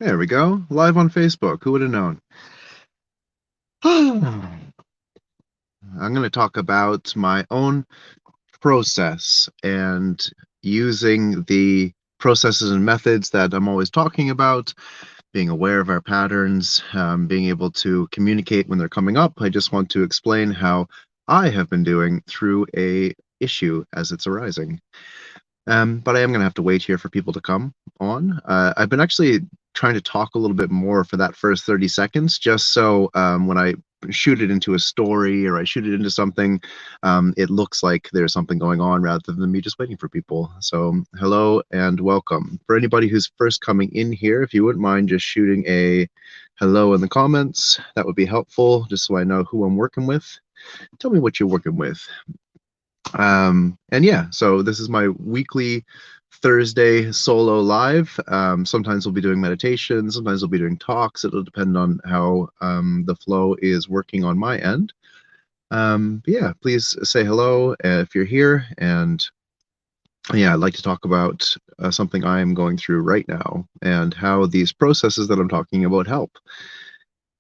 There we go. Live on Facebook. Who would have known? I'm going to talk about my own process and using the processes and methods that I'm always talking about, being aware of our patterns, being able to communicate when they're coming up. I just want to explain how I have been doing through a issue as it's arising. But I am going to have to wait here for people to come on. I've been actually trying to talk a little bit more for that first 30 seconds, just so when I shoot it into a story or I shoot it into something, it looks like there's something going on rather than me just waiting for people. So hello and welcome. For anybody who's first coming in here, if you wouldn't mind just shooting a hello in the comments, that would be helpful, just so I know who I'm working with. Tell me what you're working with. And yeah, so this is my weekly Thursday solo live. Sometimes we'll be doing meditation, sometimes we'll be doing talks. It'll depend on how the flow is working on my end. But yeah, please say hello if you're here. And yeah, I'd like to talk about something I am going through right now and how these processes that I'm talking about help.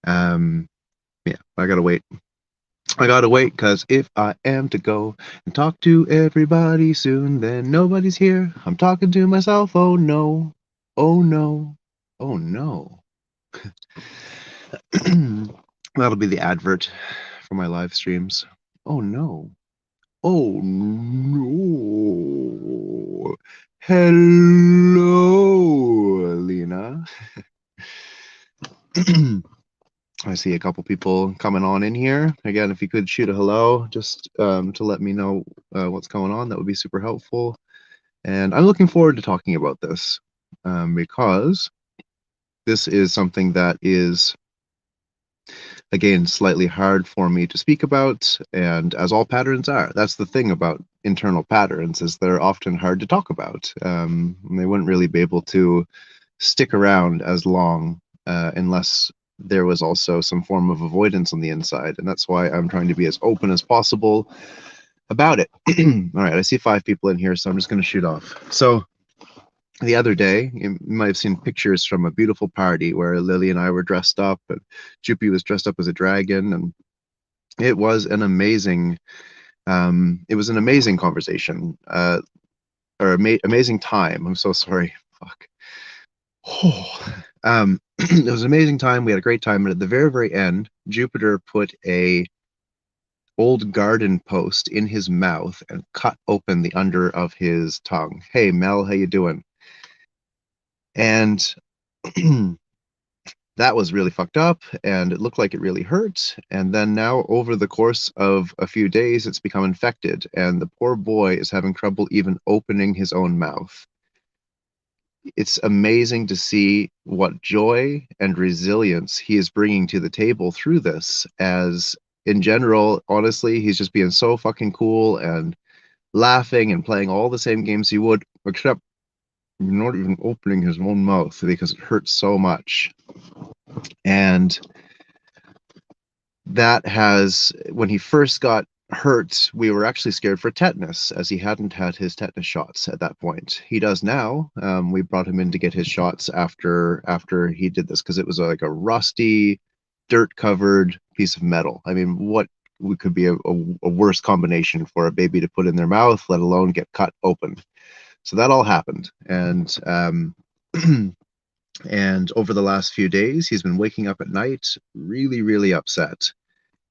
Yeah, I gotta wait, cause if I am to go and talk to everybody soon, then nobody's here. I'm talking to myself. Oh no. Oh no. Oh no. That'll be the advert for my live streams. Oh no. Oh no. Hello, Lena. I see a couple people coming on in here. Again, if you could shoot a hello just to let me know what's going on, that would be super helpful. And I'm looking forward to talking about this because this is something that is, again, slightly hard for me to speak about, and as all patterns are. That's the thing about internal patterns, is they're often hard to talk about. They wouldn't really be able to stick around as long unless there was also some form of avoidance on the inside. And that's why I'm trying to be as open as possible about it. All right, I see 5 people in here, so I'm just going to shoot off. So the other day, you might have seen pictures from a beautiful party where Lily and I were dressed up, and Juppy was dressed up as a dragon, and it was an amazing, conversation, or amazing time. I'm so sorry. Fuck. Oh, it was an amazing time. We had a great time, and at the very, very end, Jupiter put a old garden post in his mouth and cut open the under of his tongue. Hey, Mel, how you doing? And that was really fucked up, and it looked like it really hurt. And then now, over the course of a few days, it's become infected, and the poor boy is having trouble even opening his own mouth. It's amazing to see what joy and resilience he is bringing to the table through this. As in general, honestly, he's just being so fucking cool and laughing and playing all the same games he would, except not even opening his own mouth because it hurts so much. And that has, when he first got hurt, we were actually scared for tetanus, as he hadn't had his tetanus shots at that point. He does now. We brought him in to get his shots after he did this, because it was like a rusty, dirt covered piece of metal. I mean, what could be a worse combination for a baby to put in their mouth, let alone get cut open? So that all happened, and and over the last few days, he's been waking up at night really, really upset.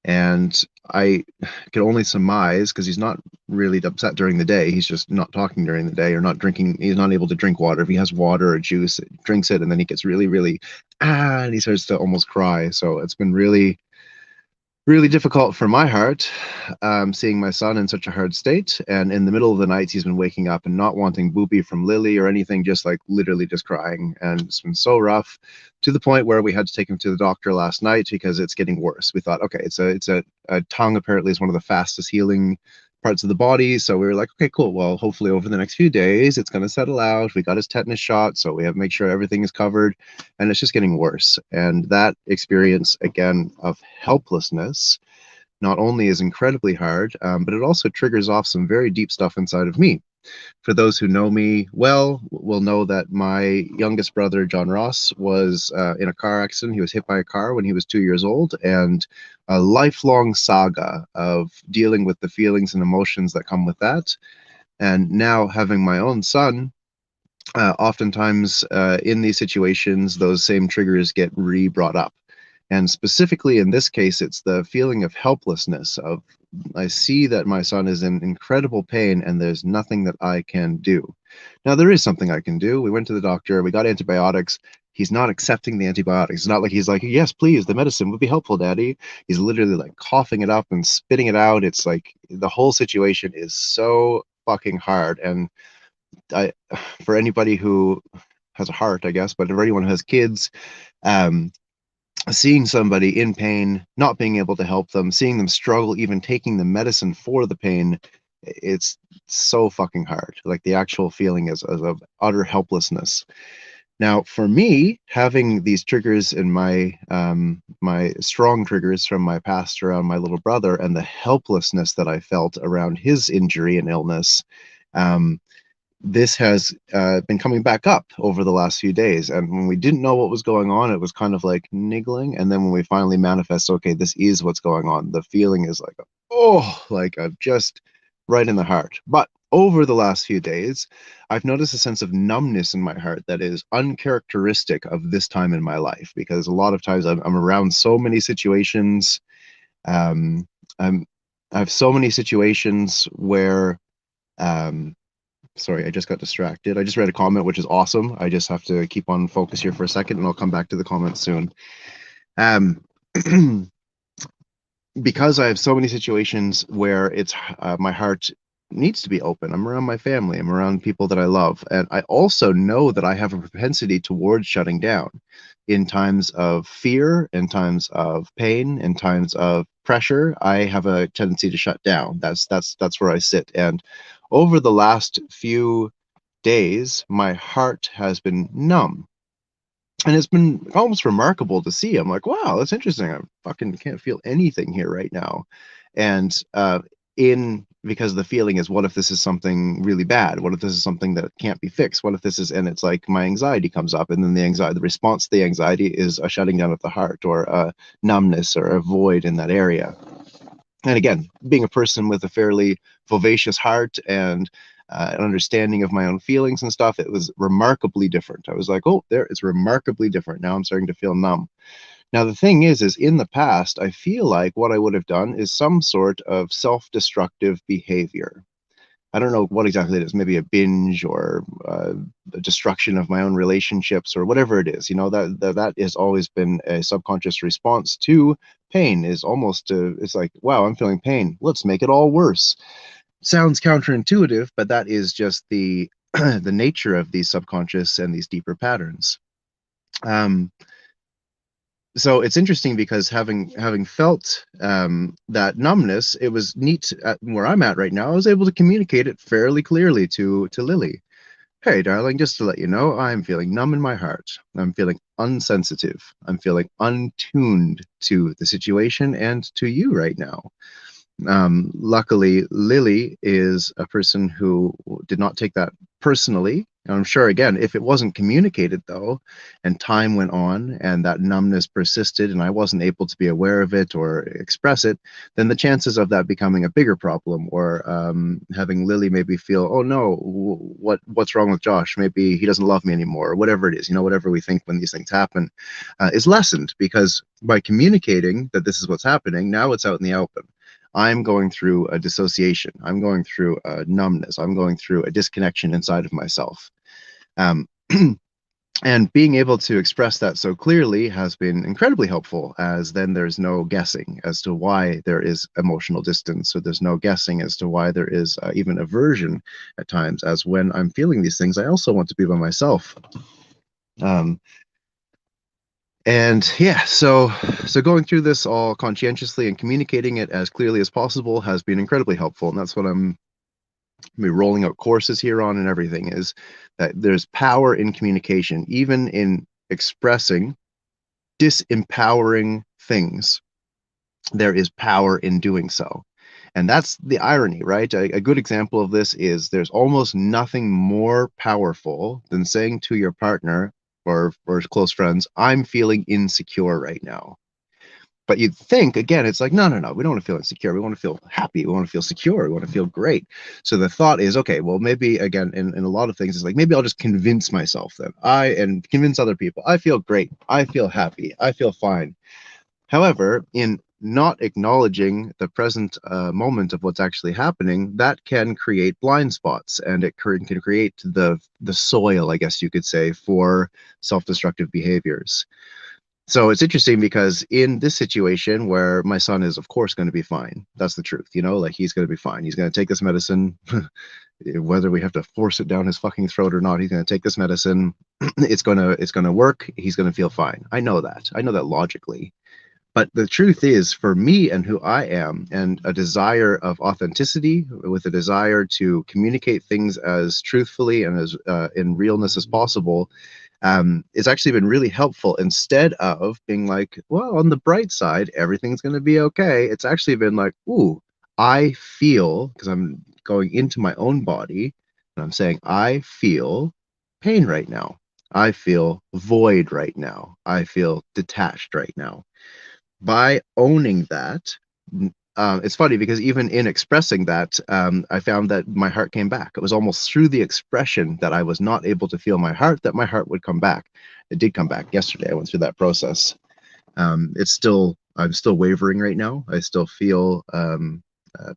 And I can only surmise, because he's not really upset during the day. He's just not talking during the day, or not drinking. He's not able to drink water. If he has water or juice, drinks it, and then he gets really, really, and he starts to almost cry. So it's been really, really difficult for my heart, seeing my son in such a hard state. And in the middle of the nights, he's been waking up and not wanting boopy from Lily or anything, just like literally just crying. And it's been so rough, to the point where we had to take him to the doctor last night because it's getting worse. We thought, okay, it's a tongue apparently is one of the fastest healing parts of the body. So we were like, okay, cool. Well, hopefully over the next few days, it's going to settle out. We got his tetanus shot, so we have to make sure everything is covered. And it's just getting worse. And that experience, again, of helplessness not only is incredibly hard, but it also triggers off some very deep stuff inside of me. For those who know me well, will know that my youngest brother, John Ross, was in a car accident. He was hit by a car when he was 2 years old, and a lifelong saga of dealing with the feelings and emotions that come with that. And now having my own son, oftentimes in these situations, those same triggers get re-brought up. And specifically in this case, it's the feeling of helplessness of I see that my son is in incredible pain and there's nothing that I can do. Now there is something I can do. We went to the doctor, we got antibiotics. He's not accepting the antibiotics. It's not like he's like, yes, please, the medicine would be helpful, Daddy. He's literally like coughing it up and spitting it out. It's like the whole situation is so fucking hard. And I, for anybody who has a heart, I guess, but for anyone who has kids, um, seeing somebody in pain, not being able to help them, seeing them struggle, even taking the medicine for the pain, it's so fucking hard. Like the actual feeling is of utter helplessness. Now, for me, having these triggers in my strong triggers from my past around my little brother and the helplessness that I felt around his injury and illness, um, this has been coming back up over the last few days. And when we didn't know what was going on, it was kind of like niggling. And then when we finally manifest, okay, this is what's going on, the feeling is like, oh, like I've just right in the heart. But over the last few days, I've noticed a sense of numbness in my heart that is uncharacteristic of this time in my life, because a lot of times I'm around so many situations. Um, I'm, I have so many situations where, um, sorry, I just got distracted. I just read a comment, which is awesome. I just have to keep on focus here for a second, and I'll come back to the comments soon. Um, because I have so many situations where it's my heart needs to be open. I'm around my family. I'm around people that I love, and I also know that I have a propensity towards shutting down in times of fear, in times of pain, in times of pressure. I have a tendency to shut down. That's where I sit. And over the last few days, my heart has been numb. And it's been almost remarkable to see. I'm like, wow, that's interesting. I fucking can't feel anything here right now. And in because the feeling is, what if this is something really bad? What if this is something that can't be fixed? What if this is, and it's like my anxiety comes up, and then the response to the anxiety is a shutting down of the heart or a numbness or a void in that area. And again, being a person with a fairly vivacious heart and an understanding of my own feelings and stuff, it was remarkably different. I was like, oh, there, it's remarkably different. Now I'm starting to feel numb. Now the thing is in the past, I feel like what I would have done is some sort of self-destructive behavior. I don't know what exactly it is, maybe a binge or the destruction of my own relationships or whatever it is. You know, that has always been a subconscious response to pain, is almost to, it's like, wow, I'm feeling pain. Let's make it all worse. Sounds counterintuitive, but that is just the the nature of these subconscious and these deeper patterns. Um, so it's interesting because having felt that numbness, it was neat at where I'm at right now. I was able to communicate it fairly clearly to Lily. Hey, darling, just to let you know, I'm feeling numb in my heart. I'm feeling unsensitive. I'm feeling untuned to the situation and to you right now. Luckily, Lily is a person who did not take that personally. And I'm sure, again, if it wasn't communicated, though, and time went on and that numbness persisted and I wasn't able to be aware of it or express it, then the chances of that becoming a bigger problem or having Lily maybe feel, oh no, what's wrong with Josh? Maybe he doesn't love me anymore, or whatever it is, whatever we think when these things happen, is lessened because by communicating that this is what's happening, now it's out in the open. I'm going through a dissociation. I'm going through a numbness. I'm going through a disconnection inside of myself. Um, and being able to express that so clearly has been incredibly helpful, as then there's no guessing as to why there is emotional distance, or there's no guessing as to why there is even aversion at times, as when I'm feeling these things, I also want to be by myself. Um, and yeah, so going through this all conscientiously and communicating it as clearly as possible has been incredibly helpful, and that's what I'm rolling out courses here on and everything, is that there's power in communication, even in expressing disempowering things. There is power in doing so. And that's the irony, right? A good example of this is there's almost nothing more powerful than saying to your partner or close friends, I'm feeling insecure right now. But you'd think, again, it's like, no, no, no, we don't want to feel insecure. We want to feel happy. We want to feel secure. We want to feel great. So the thought is, okay, well, maybe again, in a lot of things, it's like, maybe I'll just convince myself that and convince other people, I feel great. I feel happy. I feel fine. However, in not acknowledging the present moment of what's actually happening, that can create blind spots, and it can create the soil, I guess you could say, for self-destructive behaviors. So it's interesting because in this situation where my son is, of course, going to be fine. That's the truth, like he's going to be fine. He's going to take this medicine, whether we have to force it down his fucking throat or not. He's going to take this medicine. It's going to work. He's going to feel fine. I know that. I know that logically. But the truth is, for me and who I am, and a desire of authenticity, with a desire to communicate things as truthfully and as in realness as possible, it's actually been really helpful. Instead of being like, well, on the bright side, everything's going to be okay. It's actually been like, ooh, I feel, because I'm going into my own body and I'm saying, I feel pain right now. I feel void right now. I feel detached right now. By owning that, it's funny because even in expressing that, I found that my heart came back. It was almost through the expression that I was not able to feel my heart that my heart would come back. It did come back yesterday. I went through that process. I'm still wavering right now. I still feel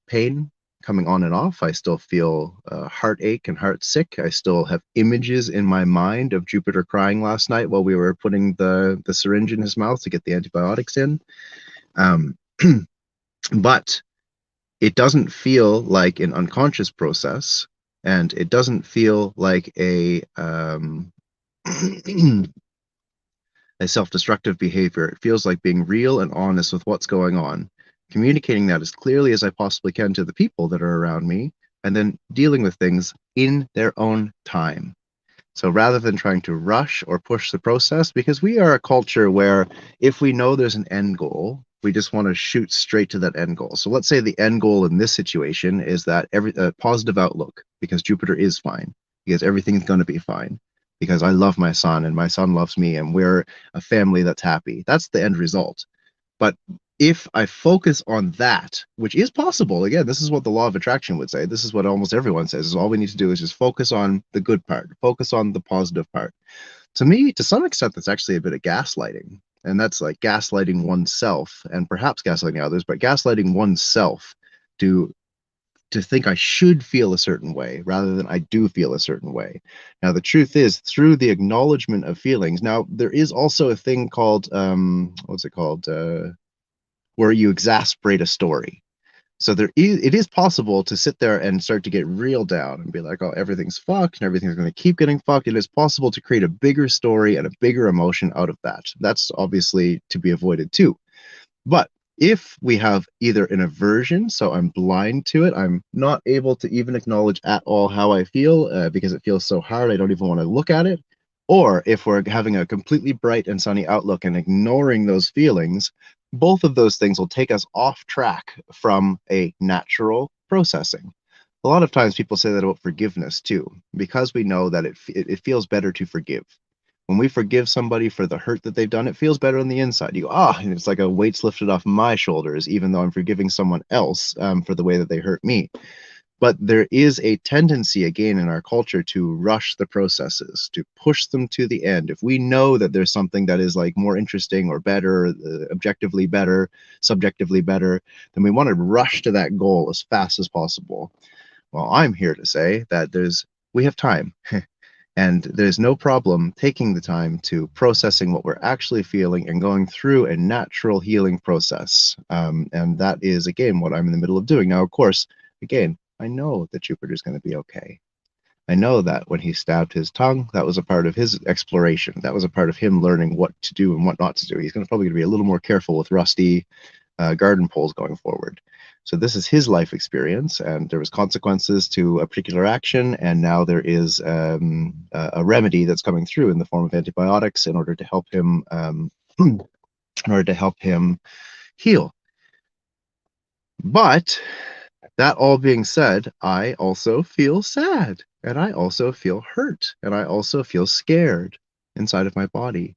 pain coming on and off. I still feel heartache and heart sick. I still have images in my mind of Jupiter crying last night while we were putting the syringe in his mouth to get the antibiotics in. Um, but it doesn't feel like an unconscious process, and it doesn't feel like a self-destructive behavior. It feels like being real and honest with what's going on, communicating that as clearly as I possibly can to the people that are around me, and then dealing with things in their own time. So rather than trying to rush or push the process, because we are a culture where if we know there's an end goal, we just want to shoot straight to that end goal. So let's say the end goal in this situation is that every positive outlook, because Jupiter is fine, because everything's going to be fine, because I love my son and my son loves me, and we're a family that's happy. That's the end result. But if I focus on that, which is possible, again, this is what the law of attraction would say. This is what almost everyone says, is all we need to do is just focus on the good part, focus on the positive part. To me, to some extent, that's actually a bit of gaslighting. And that's like gaslighting oneself and perhaps gaslighting others, but gaslighting oneself to think I should feel a certain way rather than I do feel a certain way. Now, the truth is, through the acknowledgement of feelings, now there is also a thing called, what's it called? Where you exasperate a story. So it is possible to sit there and start to get real down and be like, oh, everything's fucked and everything's going to keep getting fucked. It is possible to create a bigger story and a bigger emotion out of that. That's obviously to be avoided too. But if we have either an aversion, so I'm blind to it, I'm not able to even acknowledge at all how I feel because it feels so hard, I don't even want to look at it. Or if we're having a completely bright and sunny outlook and ignoring those feelings, both of those things will take us off track from a natural processing. A lot of times people say that about forgiveness too, because we know that it feels better to forgive. When we forgive somebody for the hurt that they've done, it feels better on the inside. You go, and it's like a weight's lifted off my shoulders, even though I'm forgiving someone else for the way that they hurt me. But there is a tendency, again, in our culture to rush the processes, to push them to the end. If we know that there's something that is like more interesting or better, objectively better, subjectively better, then we want to rush to that goal as fast as possible. Well, I'm here to say that we have time. And there's no problem taking the time to processing what we're actually feeling and going through a natural healing process. And that is, again, what I'm in the middle of doing. Now, of course, again, I know that Jupiter's going to be okay. I know that when he stabbed his tongue, that was a part of his exploration. That was a part of him learning what to do and what not to do. He's probably going to be a little more careful with rusty garden poles going forward. So this is his life experience, and there was consequences to a particular action, and now there is a remedy that's coming through in the form of antibiotics in order to help him in order to help him heal. But That all being said, I also feel sad, and I also feel hurt, and I also feel scared inside of my body.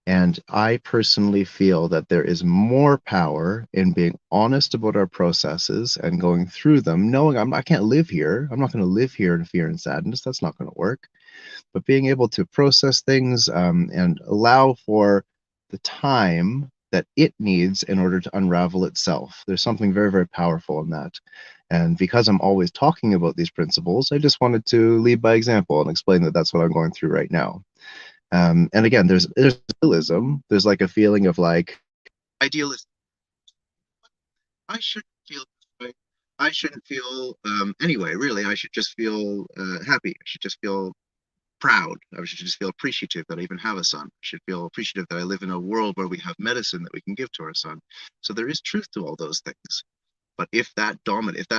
And I personally feel that there is more power in being honest about our processes and going through them, knowing I can't live here. I'm not going to live here in fear and sadness. That's not going to work. But being able to process things and allow for the time that it needs in order to unravel itself. There's something very, very powerful in that. And because I'm always talking about these principles, I just wanted to lead by example and explain that that's what I'm going through right now. And again, there's idealism. There's like a feeling of like idealism. I shouldn't feel this way. I shouldn't feel anyway. Really, I should just feel happy. I should just feel proud. I should just feel appreciative that I even have a son. I should feel appreciative that I live in a world where we have medicine that we can give to our son. So there is truth to all those things. But if that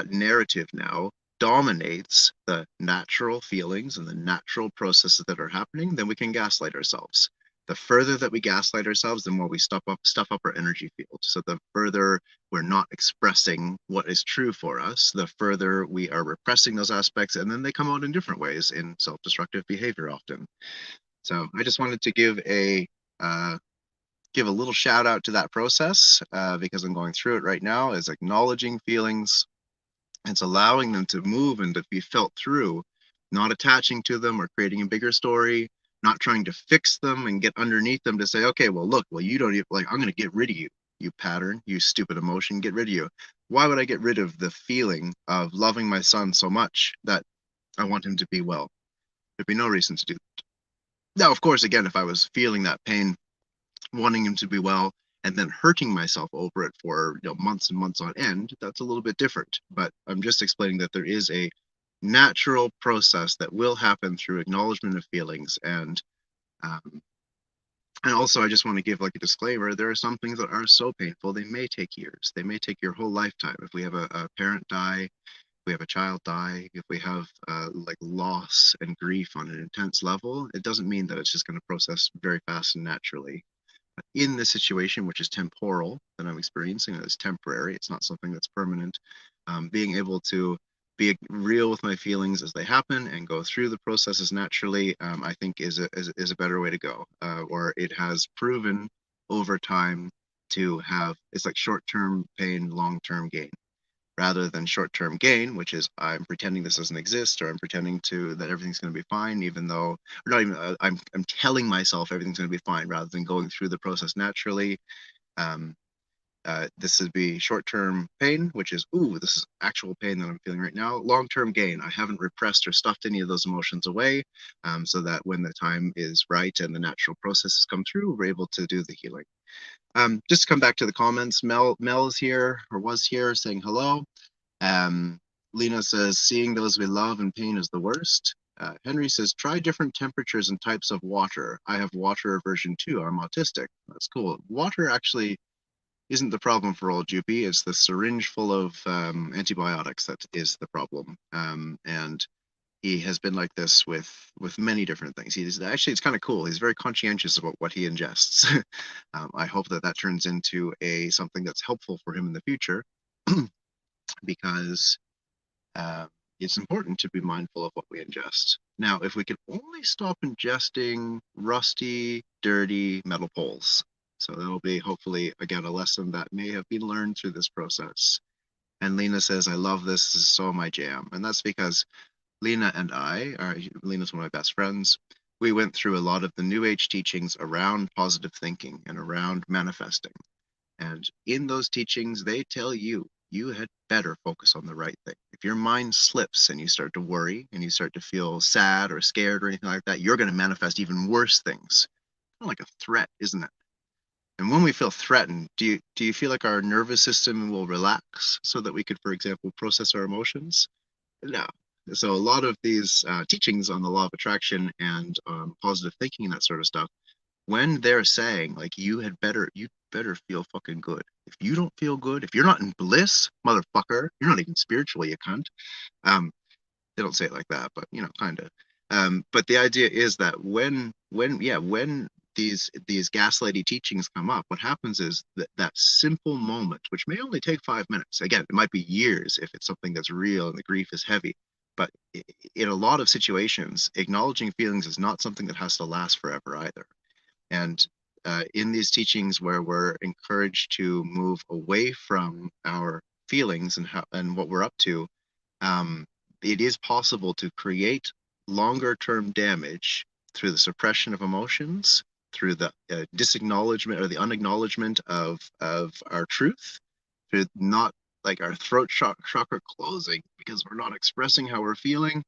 narrative now dominates the natural feelings and the natural processes that are happening, then we can gaslight ourselves. The further that we gaslight ourselves, the more we stuff up our energy field. So the further we're not expressing what is true for us, the further we are repressing those aspects, and then they come out in different ways in self-destructive behavior often. So I just wanted to uh, give a little shout out to that process because I'm going through it right now, is acknowledging feelings. It's allowing them to move and to be felt through, not attaching to them or creating a bigger story, not trying to fix them and get underneath them to say, okay, well, look, well, you don't even like, I'm going to get rid of you, you pattern, you stupid emotion, get rid of you. Why would I get rid of the feeling of loving my son so much that I want him to be well? There'd be no reason to do that. Now, of course, again, if I was feeling that pain, wanting him to be well, and then hurting myself over it for months and months on end, that's a little bit different. But I'm just explaining that there is a natural process that will happen through acknowledgement of feelings. Um, and also, I just want to give like a disclaimer: there are some things that are so painful they may take years. They may take your whole lifetime. If we have a parent die, if we have a child die, if we have like loss and grief on an intense level, it doesn't mean that it's just going to process very fast and naturally in this situation, which is temporal, that I'm experiencing, that is temporary. It's not something that's permanent. Being able to be real with my feelings as they happen and go through the processes naturally, I think is a better way to go. Or it has proven over time to have, it's like short-term pain, long-term gain rather than short-term gain, which is I'm pretending this doesn't exist or I'm pretending to that everything's going to be fine, even though, or not even, I'm telling myself everything's going to be fine rather than going through the process naturally. Um, this would be short-term pain, which is, ooh, this is actual pain that I'm feeling right now. Long-term gain, I haven't repressed or stuffed any of those emotions away, so that when the time is right and the natural processes come through, we're able to do the healing. Just to come back to the comments, Mel is here or was here saying hello. Um, Lena says, seeing those we love in pain is the worst. Henry says, try different temperatures and types of water. I have water aversion too. I'm autistic. That's cool. Water actually isn't the problem for old Jupy. It's the syringe full of antibiotics that is the problem. And he has been like this with many different things. He's actually, it's kind of cool. He's very conscientious about what he ingests. I hope that that turns into something that's helpful for him in the future because uh, it's important to be mindful of what we ingest. Now, if we can only stop ingesting rusty, dirty metal poles, so that'll be hopefully, again, a lesson that may have been learned through this process. And Lena says, I love this. This is so my jam. And that's because Lena's one of my best friends. We went through a lot of the New Age teachings around positive thinking and around manifesting. And in those teachings, they tell you you had better focus on the right thing. If your mind slips and you start to worry and you start to feel sad or scared or anything like that, you're going to manifest even worse things. Kind of like a threat, isn't it? And when we feel threatened, do you feel like our nervous system will relax so that we could, for example, process our emotions? No. So a lot of these teachings on the law of attraction and positive thinking and that sort of stuff, when they're saying like you better feel fucking good. If you don't feel good, if you're not in bliss, motherfucker, you're not even spiritual, you cunt. Um, they don't say it like that, but kind of. But the idea is that when these gaslighty teachings come up, what happens is that that simple moment, which may only take 5 minutes, again, it might be years if it's something that's real and the grief is heavy, but in a lot of situations, acknowledging feelings is not something that has to last forever either. And in these teachings where we're encouraged to move away from our feelings and what we're up to, um, it is possible to create longer term damage through the suppression of emotions, through the disacknowledgement or the unacknowledgement of our truth, through not like our throat chakra closing because we're not expressing how we're feeling,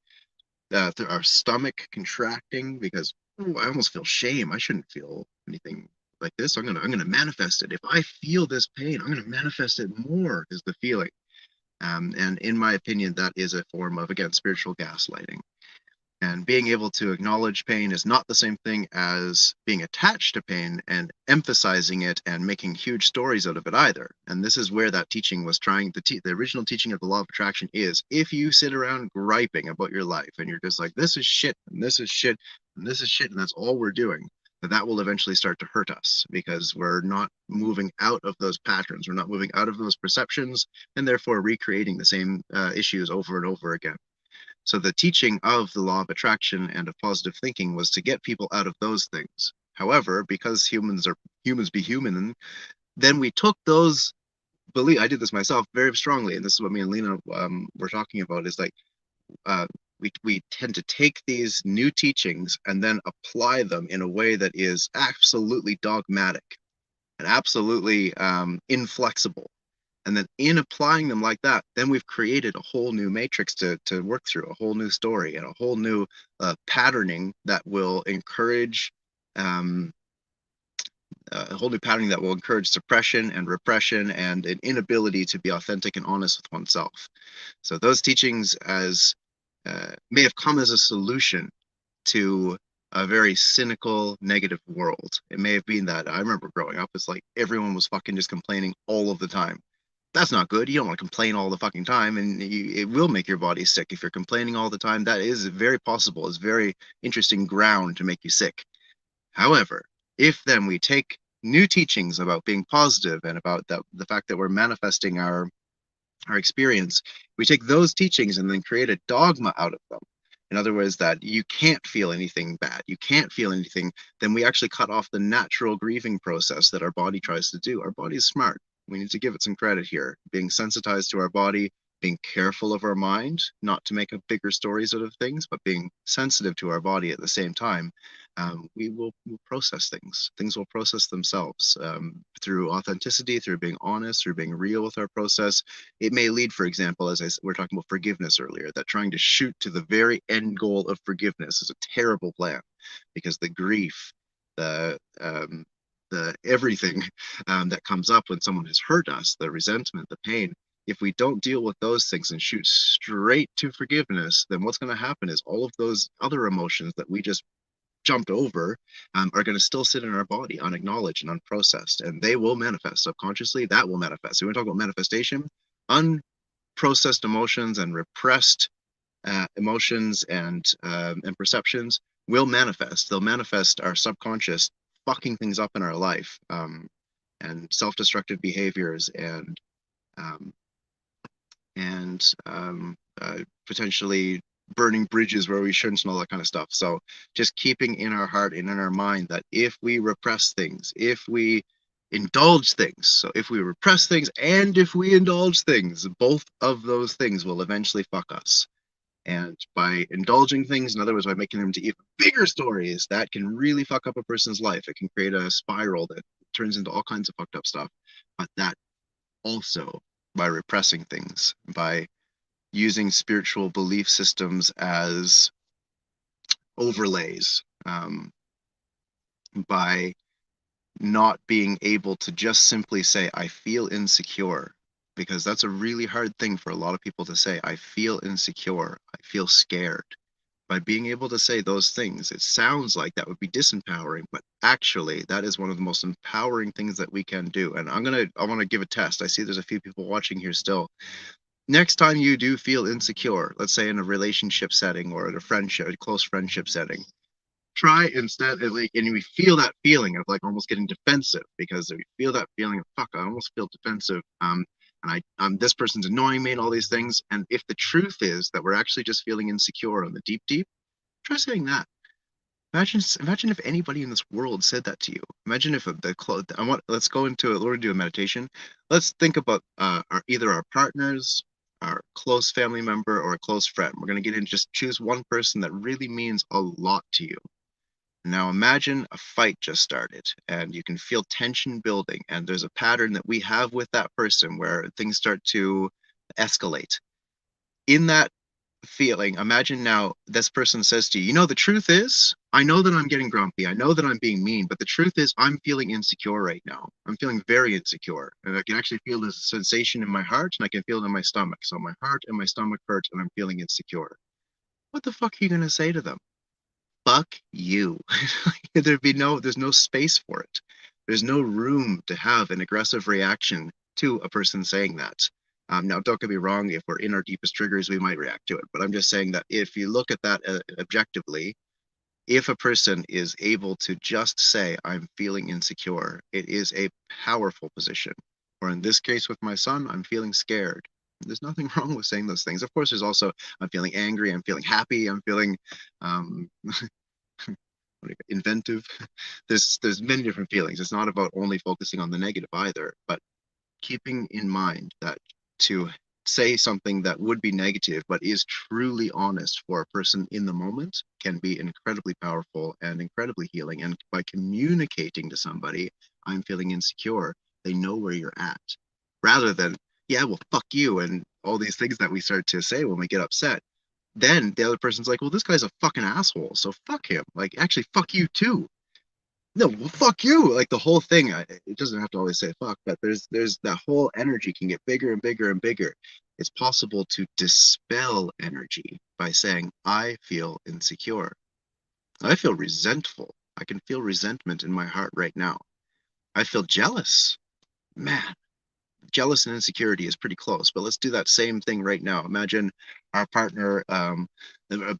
through our stomach contracting because I almost feel shame. I shouldn't feel anything like this. I'm gonna manifest it. If I feel this pain, I'm gonna manifest it more. Is the feeling, and in my opinion, that is a form of, again, spiritual gaslighting. And being able to acknowledge pain is not the same thing as being attached to pain and emphasizing it and making huge stories out of it either. And this is where that teaching was trying the original teaching of the law of attraction is, if you sit around griping about your life and you're just like, this is shit, and this is shit, and this is shit, and that's all we're doing, that will eventually start to hurt us because we're not moving out of those patterns. We're not moving out of those perceptions and therefore recreating the same issues over and over again. So the teaching of the law of attraction and of positive thinking was to get people out of those things. However, because humans be human, then we took those beliefs. I did this myself very strongly, and this is what me and Lena were talking about. Is like uh, we tend to take these new teachings and then apply them in a way that is absolutely dogmatic and absolutely inflexible. And then in applying them like that, then we've created a whole new matrix to work through, a whole new story and a whole new patterning that will encourage a whole new patterning that will encourage suppression and repression and an inability to be authentic and honest with oneself. So those teachings as may have come as a solution to a very cynical, negative world. It may have been that I remember growing up, it's like everyone was fucking just complaining all of the time. That's not good. You don't want to complain all the fucking time, and it will make your body sick if you're complaining all the time. That is very possible. It's very interesting ground to make you sick. However, if then we take new teachings about being positive and about the fact that we're manifesting our experience, we take those teachings and then create a dogma out of them. In other words, that you can't feel anything bad, you can't feel anything, then we actually cut off the natural grieving process that our body tries to do. Our body is smart. We need to give it some credit here. Being sensitized to our body, being careful of our mind, not to make up bigger stories out of things, but being sensitive to our body at the same time, we'll process things. Things will process themselves through authenticity, through being honest, through being real with our process. It may lead, for example, as we were talking about forgiveness earlier, that trying to shoot to the very end goal of forgiveness is a terrible plan because the grief, the everything that comes up when someone has hurt us, the resentment, the pain, if we don't deal with those things and shoot straight to forgiveness, then what's going to happen is all of those other emotions that we just jumped over are going to still sit in our body unacknowledged and unprocessed, and they will manifest subconsciously. That will manifest. So when we talk about manifestation, unprocessed emotions and repressed emotions and perceptions will manifest. They'll manifest our subconscious fucking things up in our life, and self-destructive behaviors um, and potentially burning bridges where we shouldn't and all that kind of stuff. So just keeping in our heart and in our mind that if we repress things, if we indulge things, so if we repress things and if we indulge things, both of those things will eventually fuck us. And by indulging things, in other words, by making them into even bigger stories, that can really fuck up a person's life. It can create a spiral that turns into all kinds of fucked up stuff. But that also, by repressing things, by using spiritual belief systems as overlays, by not being able to just simply say, I feel insecure, because that's a really hard thing for a lot of people to say. I feel insecure. I feel scared. By being able to say those things, it sounds like that would be disempowering, but actually that is one of the most empowering things that we can do. And I want to give a test. I see there's a few people watching here still. Next time you do feel insecure, let's say in a relationship setting or at a friendship, a close friendship setting, Try instead, like, and we feel that feeling of like almost getting defensive because we feel that feeling of fuck, I almost feel defensive. And this person's annoying me and all these things. And if the truth is that we're actually just feeling insecure on the deep, deep, try saying that. Imagine if anybody in this world said that to you. Imagine if let's go into it. Let's do a meditation. Let's think about either our partners, our close family member, or a close friend. We're gonna get in. Just choose one person that really means a lot to you. Now imagine a fight just started and you can feel tension building, and there's a pattern that we have with that person where things start to escalate. In that feeling, imagine now this person says to you, the truth is, I know that I'm getting grumpy. I know that I'm being mean, but the truth is, I'm feeling insecure right now. I'm feeling very insecure. And I can actually feel this sensation in my heart and I can feel it in my stomach. So my heart and my stomach hurt and I'm feeling insecure. What the fuck are you going to say to them? Fuck you. There's no space for it. There's no room to have an aggressive reaction to a person saying that. Now, don't get me wrong, if we're in our deepest triggers, we might react to it. But I'm just saying that if you look at that objectively, if a person is able to just say, I'm feeling insecure, it is a powerful position. Or in this case with my son, I'm feeling scared. There's nothing wrong with saying those things. Of course, there's also, I'm feeling angry, I'm feeling happy, I'm feeling um, inventive. There's many different feelings. It's not about only focusing on the negative either, but keeping in mind that to say something that would be negative but is truly honest for a person in the moment can be incredibly powerful and incredibly healing. And by communicating to somebody, I'm feeling insecure, they know where you're at, rather than, yeah, well, fuck you, and all these things that we start to say when we get upset. Then the other person's like, well, this guy's a fucking asshole, so fuck him. Like, actually, fuck you too. No, well, fuck you. Like the whole thing, it doesn't have to always say fuck, but there's that whole energy can get bigger and bigger and bigger. It's possible to dispel energy by saying, I feel insecure. I feel resentful. I can feel resentment in my heart right now. I feel jealous. Man, jealous and insecurity is pretty close, but let's do that same thing right now. Imagine our partner, a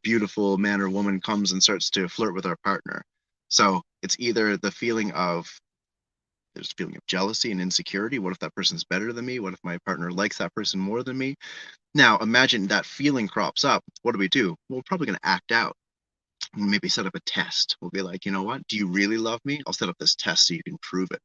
beautiful man or woman comes and starts to flirt with our partner. So it's either the feeling of there's a feeling of jealousy and insecurity. What if that person's better than me? What if my partner likes that person more than me? Now imagine that feeling crops up. What do we do? Well, we're probably going to act out. Maybe set up a test. We'll be like, you know what? Do you really love me? I'll set up this test so you can prove it.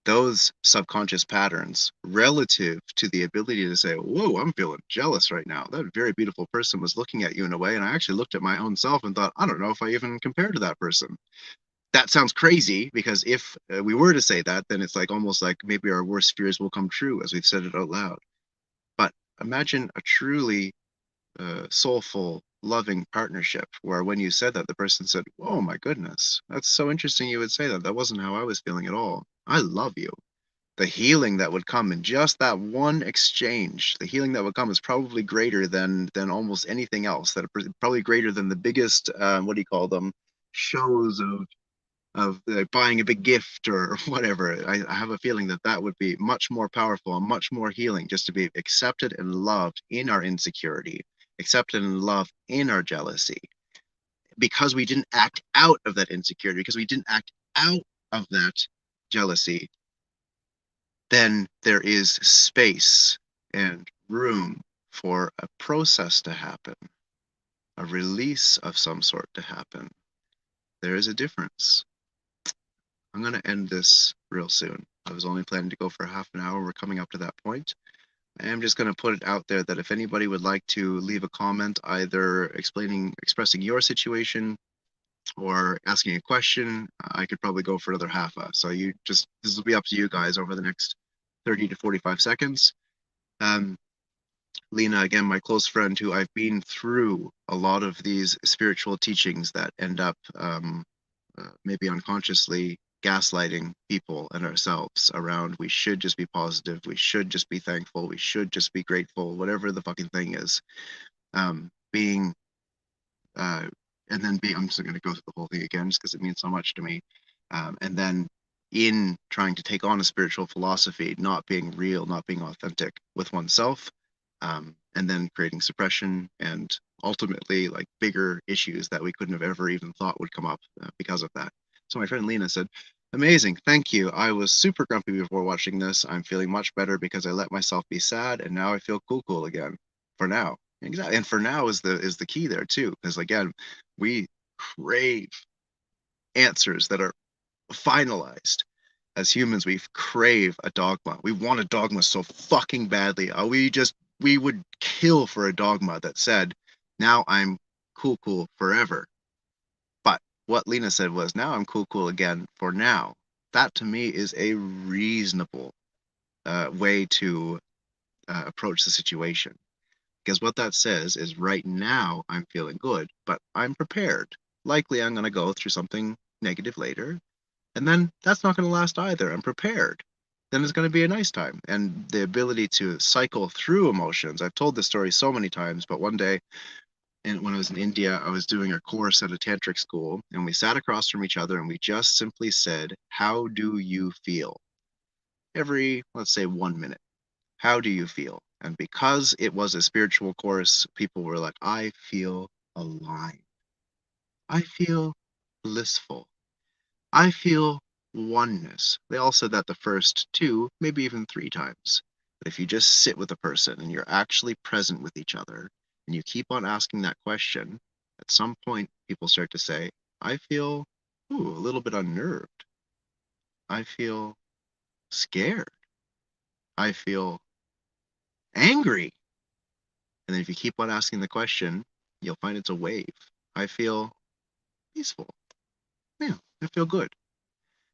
Those subconscious patterns relative to the ability to say, whoa, I'm feeling jealous right now. That very beautiful person was looking at you in a way. And I actually looked at my own self and thought, I don't know if I even compare to that person. That sounds crazy because if we were to say that, then it's like almost like maybe our worst fears will come true as we've said it out loud. But imagine a truly soulful, loving partnership where when you said that, the person said, oh my goodness, that's so interesting you would say that. That wasn't how I was feeling at all. I love you. The healing that would come in just that one exchange, the healing that would come is probably greater than almost anything else. That probably greater than the biggest what do you call them, shows of buying a big gift or whatever. I have a feeling that that would be much more powerful and much more healing, just to be accepted and loved in our insecurity, accepted and loved in our jealousy, because we didn't act out of that insecurity, because we didn't act out of that jealousy. Then there is space and room for a process to happen, a release of some sort to happen. There is a difference. I'm going to end this real soon. I was only planning to go for half an hour. We're coming up to that point. I am just going to put it out there that if anybody would like to leave a comment, either expressing your situation or asking a question, I could probably go for another half hour. So this will be up to you guys over the next 30 to 45 seconds. Lena, again, my close friend who I've been through a lot of these spiritual teachings that end up maybe unconsciously gaslighting people and ourselves around we should just be positive, we should just be thankful, we should just be grateful, whatever the fucking thing is. Being and then being, I'm just going to go through the whole thing again just because it means so much to me. And then in trying to take on a spiritual philosophy, not being real, not being authentic with oneself, and then creating suppression and ultimately like bigger issues that we couldn't have ever even thought would come up because of that. So my friend Lena said, "Amazing, thank you. I was super grumpy before watching this. I'm feeling much better because I let myself be sad, and now I feel cool again. For now." Exactly. And for now is the key there too, because again, we crave answers that are finalized. As humans, we crave a dogma. We want a dogma so fucking badly. We would kill for a dogma that said, "Now I'm cool forever." But what Lena said was, "Now I'm cool again for now." That to me is a reasonable way to approach the situation. Because what that says is right now I'm feeling good, but I'm prepared. Likely I'm going to go through something negative later, and then that's not going to last either. I'm prepared. Then it's going to be a nice time. And the ability to cycle through emotions. I've told this story so many times, but one day when I was in India, I was doing a course at a tantric school, and we sat across from each other and we just simply said, "How do you feel?" Every, let's say, 1 minute. How do you feel? And because it was a spiritual course, people were like, "I feel alive. I feel blissful. I feel oneness." They all said that the first two, maybe even three times. But if you just sit with a person and you're actually present with each other and you keep on asking that question, at some point people start to say, "I feel a little bit unnerved. I feel scared. I feel angry." And then if you keep on asking the question, you'll find it's a wave. "I feel peaceful. Yeah, I feel good."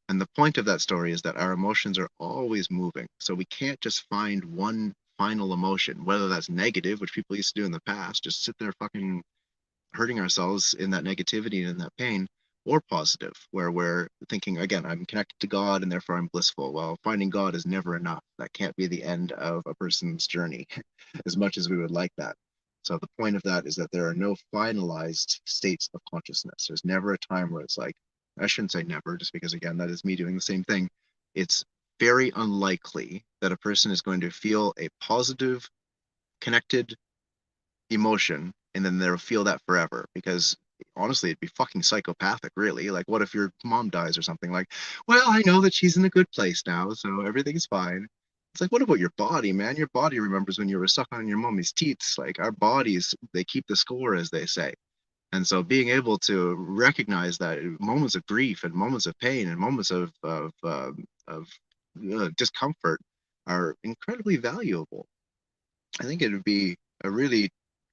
And the point of that story is that our emotions are always moving. So we can't just find one final emotion, whether that's negative, which people used to do in the past, just sit there fucking hurting ourselves in that negativity and in that pain, or positive, where we're thinking, again, I'm connected to God and therefore I'm blissful. Well, finding God is never enough. That can't be the end of a person's journey, as much as we would like that. So the point of that is that there are no finalized states of consciousness. There's never a time where it's like, I shouldn't say never, just because again, that is me doing the same thing. It's very unlikely that a person is going to feel a positive, connected emotion and then they'll feel that forever, because honestly it'd be fucking psychopathic, really. Like, what if your mom dies or something? Like, "Well, I know that she's in a good place now, so everything's fine." It's like, what about your body, man? Your body remembers when you were sucking on your mommy's teats. Like, our bodies, they keep the score, as they say. And so being able to recognize that moments of grief and moments of pain and moments of discomfort are incredibly valuable. I think it would be a really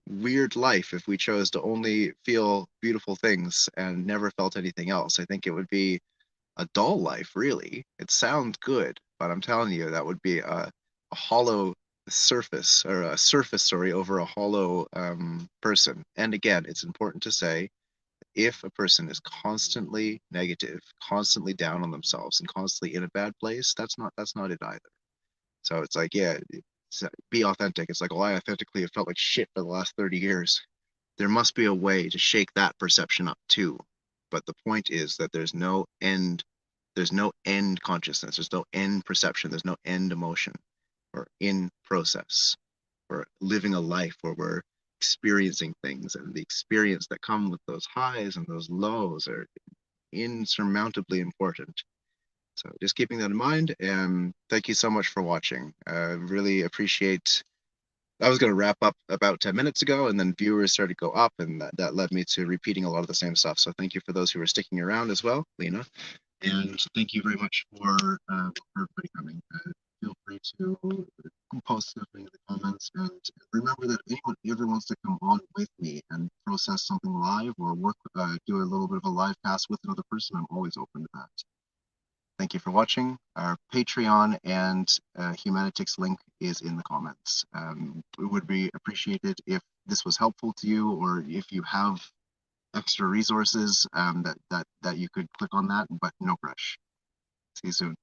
weird life if we chose to only feel beautiful things and never felt anything else. I think it would be a dull life, really. It sounds good, but I'm telling you, that would be a hollow surface, or a surface, sorry, over a hollow person. And again, it's important to say, if a person is constantly negative, constantly down on themselves, and constantly in a bad place, that's not it either. So it's like, yeah, be authentic. It's like, well, I authentically have felt like shit for the last 30 years. There must be a way to shake that perception up too. But the point is that there's no end consciousness, there's no end perception, there's no end emotion. We're in process. We're living a life where we're experiencing things, and the experience that come with those highs and those lows are insurmountably important. So just keeping that in mind, and thank you so much for watching. Really appreciate. I was going to wrap up about 10 minutes ago, and then viewers started to go up, and that led me to repeating a lot of the same stuff. So thank you for those who are sticking around as well, Lena. And thank you very much for everybody coming. Feel free to post something in the comments. And remember that if anyone ever wants to come on with me and process something live, or do a little bit of a live pass with another person, I'm always open to that. Thank you for watching. Our Patreon and Humanitix link is in the comments. It would be appreciated if this was helpful to you, or if you have extra resources that you could click on that, but no rush. See you soon.